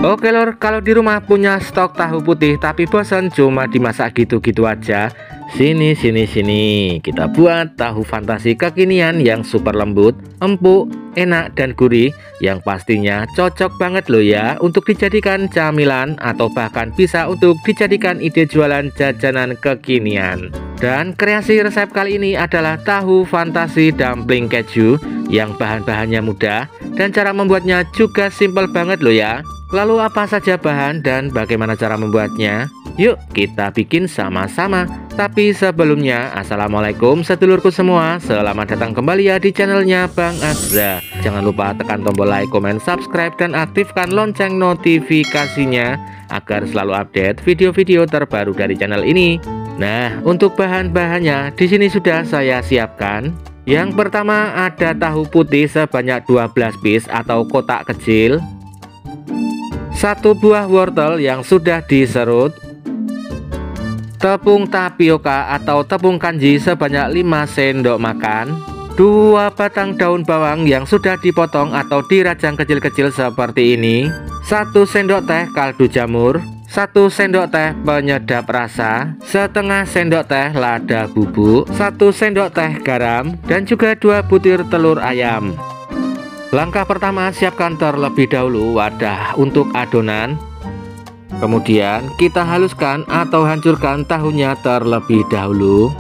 Oke lor, kalau di rumah punya stok tahu putih tapi bosan cuma dimasak gitu-gitu aja, sini kita buat tahu fantasi kekinian yang super lembut, empuk, enak dan gurih, yang pastinya cocok banget loh ya untuk dijadikan camilan atau bahkan bisa untuk dijadikan ide jualan jajanan kekinian. Dan kreasi resep kali ini adalah tahu fantasi dumpling keju yang bahan-bahannya mudah dan cara membuatnya juga simpel banget loh ya. Lalu apa saja bahan dan bagaimana cara membuatnya? Yuk kita bikin sama-sama. Tapi sebelumnya, assalamualaikum sedulurku semua. Selamat datang kembali ya di channelnya Bang Azza. Jangan lupa tekan tombol like, comment, subscribe, dan aktifkan lonceng notifikasinya agar selalu update video-video terbaru dari channel ini. Nah, untuk bahan-bahannya di sini sudah saya siapkan. Yang pertama ada tahu putih sebanyak 12 piece atau kotak kecil, 1 buah wortel yang sudah diserut, tepung tapioka atau tepung kanji sebanyak 5 sendok makan, 2 batang daun bawang yang sudah dipotong atau dirajang kecil-kecil seperti ini, 1 sendok teh kaldu jamur, 1 sendok teh penyedap rasa, setengah sendok teh lada bubuk, 1 sendok teh garam, dan juga 2 butir telur ayam. Langkah pertama, siapkan terlebih dahulu wadah untuk adonan. Kemudian kita haluskan atau hancurkan tahunya terlebih dahulu.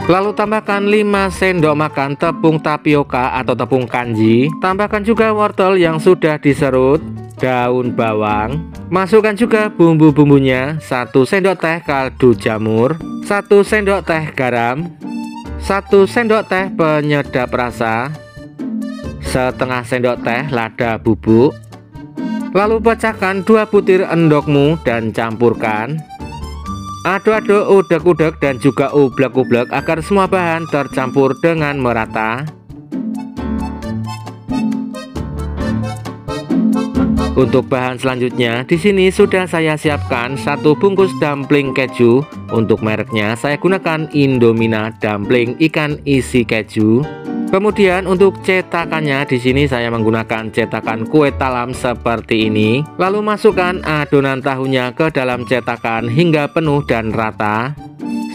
Lalu tambahkan 5 sendok makan tepung tapioka atau tepung kanji. Tambahkan juga wortel yang sudah diserut, daun bawang. Masukkan juga bumbu-bumbunya, 1 sendok teh kaldu jamur, 1 sendok teh garam, 1 sendok teh penyedap rasa, setengah sendok teh lada bubuk. Lalu pecahkan 2 butir endokmu dan campurkan. Aduk-aduk, udek-udek dan juga ublek-ublek agar semua bahan tercampur dengan merata. Untuk bahan selanjutnya di sini sudah saya siapkan 1 bungkus dumpling keju. Untuk mereknya saya gunakan Indomina dumpling ikan isi keju. Kemudian untuk cetakannya di sini saya menggunakan cetakan kue talam seperti ini. Lalu masukkan adonan tahunya ke dalam cetakan hingga penuh dan rata.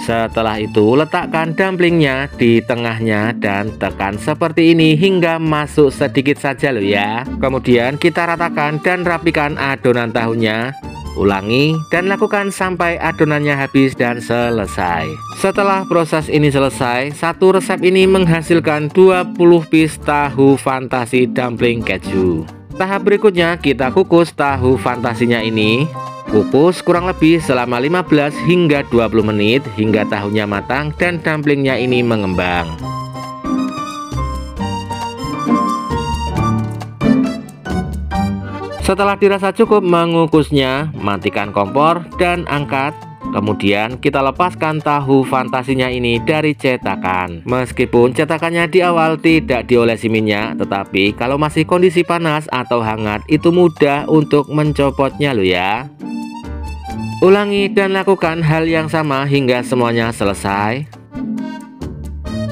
Setelah itu letakkan dumplingnya di tengahnya dan tekan seperti ini hingga masuk sedikit saja loh ya. Kemudian kita ratakan dan rapikan adonan tahunya. Ulangi dan lakukan sampai adonannya habis dan selesai. Setelah proses ini selesai, satu resep ini menghasilkan 20 piece tahu fantasi dumpling keju. Tahap berikutnya kita kukus tahu fantasinya ini. Kukus kurang lebih selama 15 hingga 20 menit hingga tahunya matang dan dumplingnya ini mengembang. Setelah dirasa cukup mengukusnya, matikan kompor dan angkat. Kemudian kita lepaskan tahu fantasinya ini dari cetakan. Meskipun cetakannya di awal tidak diolesi minyak, tetapi kalau masih kondisi panas atau hangat itu mudah untuk mencopotnya loh ya. Ulangi dan lakukan hal yang sama hingga semuanya selesai.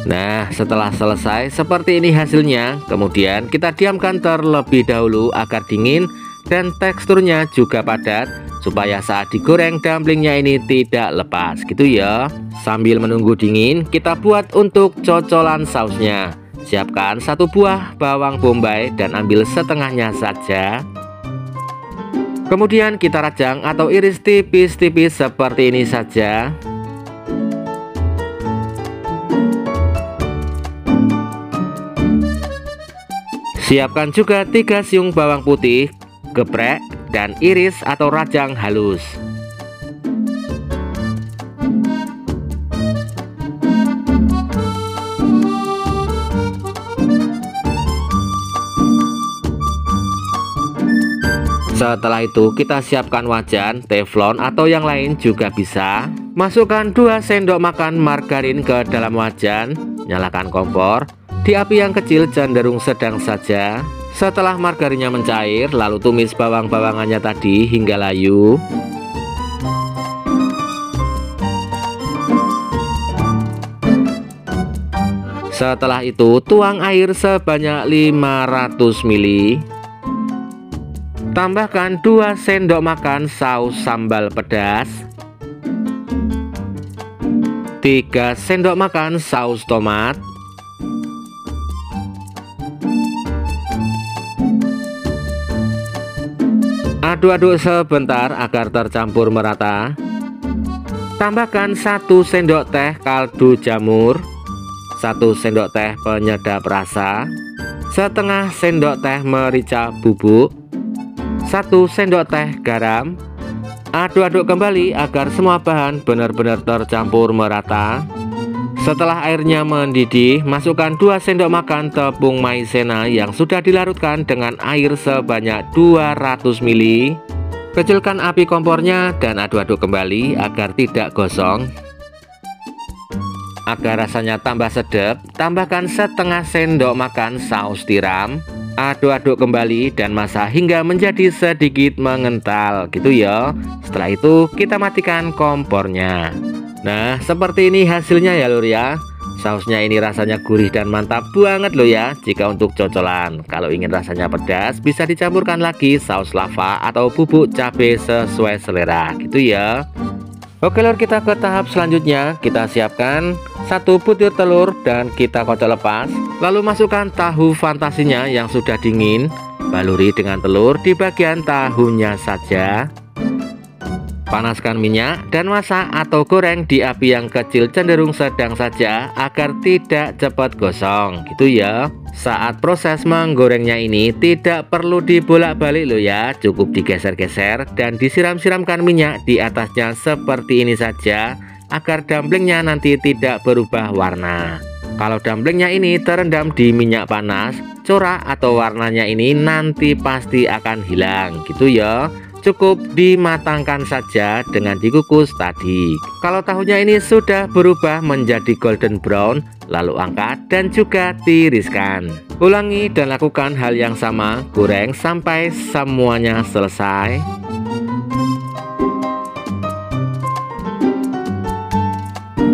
Nah, setelah selesai seperti ini hasilnya. Kemudian kita diamkan terlebih dahulu agar dingin dan teksturnya juga padat, supaya saat digoreng dumplingnya ini tidak lepas gitu ya. Sambil menunggu dingin, kita buat untuk cocolan sausnya. Siapkan 1 buah bawang bombay dan ambil setengahnya saja. Kemudian kita rajang atau iris tipis-tipis seperti ini saja. Siapkan juga 3 siung bawang putih, geprek dan iris atau rajang halus. Setelah itu kita siapkan wajan, teflon atau yang lain juga bisa. Masukkan 2 sendok makan margarin ke dalam wajan. Nyalakan kompor di api yang kecil cenderung sedang saja. Setelah margarinnya mencair, lalu tumis bawang-bawangannya tadi hingga layu. Setelah itu tuang air sebanyak 500 ml. Tambahkan 2 sendok makan saus sambal pedas, 3 sendok makan saus tomat, aduk-aduk sebentar agar tercampur merata. Tambahkan 1 sendok teh kaldu jamur, 1 sendok teh penyedap rasa, setengah sendok teh merica bubuk, 1 sendok teh garam. Aduk-aduk kembali agar semua bahan benar-benar tercampur merata. Setelah airnya mendidih, masukkan 2 sendok makan tepung maizena yang sudah dilarutkan dengan air sebanyak 200 ml. Kecilkan api kompornya dan aduk-aduk kembali agar tidak gosong. Agar rasanya tambah sedap, tambahkan setengah sendok makan saus tiram. Aduk-aduk kembali dan masak hingga menjadi sedikit mengental gitu ya. Setelah itu kita matikan kompornya. Nah, seperti ini hasilnya ya lur ya. Sausnya ini rasanya gurih dan mantap banget loh ya. Jika untuk cocolan, kalau ingin rasanya pedas bisa dicampurkan lagi saus lava atau bubuk cabai sesuai selera gitu ya. Oke lur, kita ke tahap selanjutnya. Kita siapkan 1 butir telur dan kita kocok lepas. Lalu masukkan tahu fantasinya yang sudah dingin. Baluri dengan telur di bagian tahunya saja. Panaskan minyak dan masak atau goreng di api yang kecil cenderung sedang saja agar tidak cepat gosong gitu ya. Saat proses menggorengnya ini tidak perlu dibolak-balik loh ya, cukup digeser-geser dan disiram-siramkan minyak di atasnya seperti ini saja agar dumplingnya nanti tidak berubah warna. Kalau dumplingnya ini terendam di minyak panas, corak atau warnanya ini nanti pasti akan hilang gitu ya. Cukup dimatangkan saja dengan dikukus tadi. Kalau tahunya ini sudah berubah menjadi golden brown, lalu angkat dan juga tiriskan. Ulangi dan lakukan hal yang sama, goreng sampai semuanya selesai.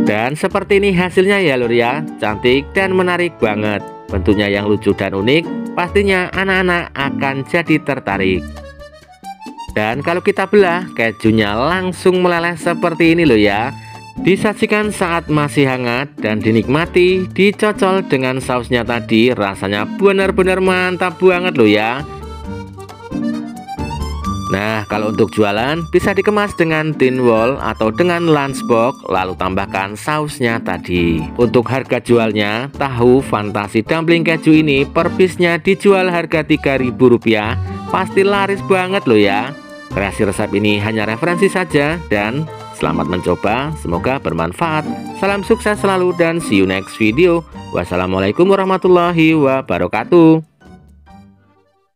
Dan seperti ini hasilnya ya lur ya, cantik dan menarik banget. Bentuknya yang lucu dan unik, pastinya anak-anak akan jadi tertarik. Dan kalau kita belah, kejunya langsung meleleh seperti ini loh ya. Disajikan saat masih hangat dan dinikmati dicocol dengan sausnya tadi, rasanya benar-benar mantap banget loh ya. Nah, kalau untuk jualan bisa dikemas dengan tin wall atau dengan lunchbox, lalu tambahkan sausnya tadi. Untuk harga jualnya, tahu fantasi dumpling keju ini per piece-nya dijual harga Rp3.000. Pasti laris banget loh ya. Kreasi resep ini hanya referensi saja dan selamat mencoba, semoga bermanfaat. Salam sukses selalu dan see you next video. Wassalamualaikum warahmatullahi wabarakatuh.